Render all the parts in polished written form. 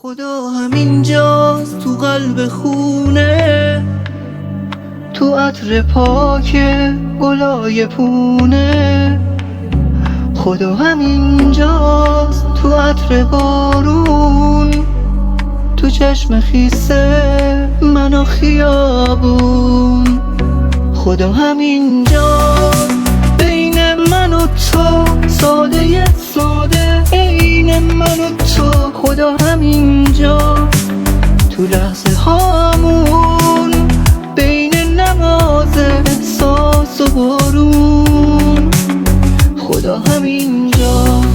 خدا همینجاست تو قلب خونه، تو عطر پاک گلای پونه. خدا همینجاست تو عطر بارون، تو چشم خیسه من و خیابون. خدا همینجاست بین من و تو، ساده ساده عین من و تو. خدا همینجاست تو لحظه هامون، بین نماز احساس و بارون. خدا همینجاست،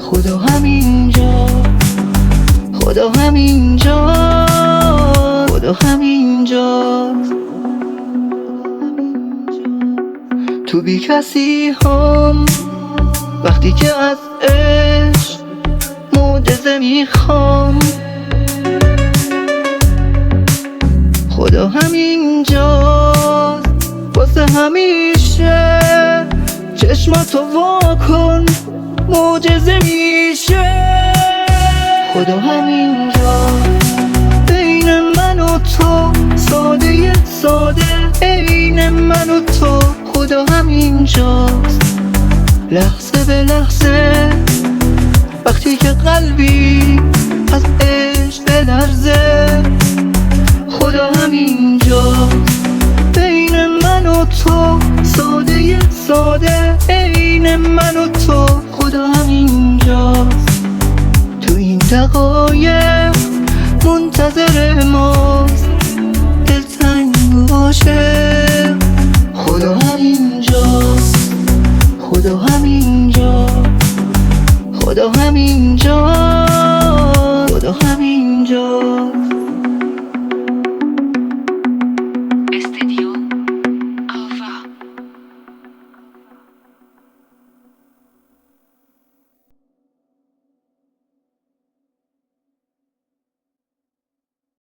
خدا همینجاست، خدا همینجاست، خدا همینجاست. تو بی کسی هم وقتی که از عشق معجزه میخوام، خدا همینجاست واسه همیشه. چشماتو وا کن معجزه میشه. خدا همینجاست بین من و تو، ساده ساده عین من و تو. خدا همینجاست لحظه به لحظه، وقتی که قلبی از عشق بلرزه. خدا همینجاست بین من و تو، ساده ساده عین من و تو. خدا همینجاست تو این دقایق منتظر ماست، دلتنگ باشه. خدا همینجاست، خدا همینجاست، خدا همینجاست.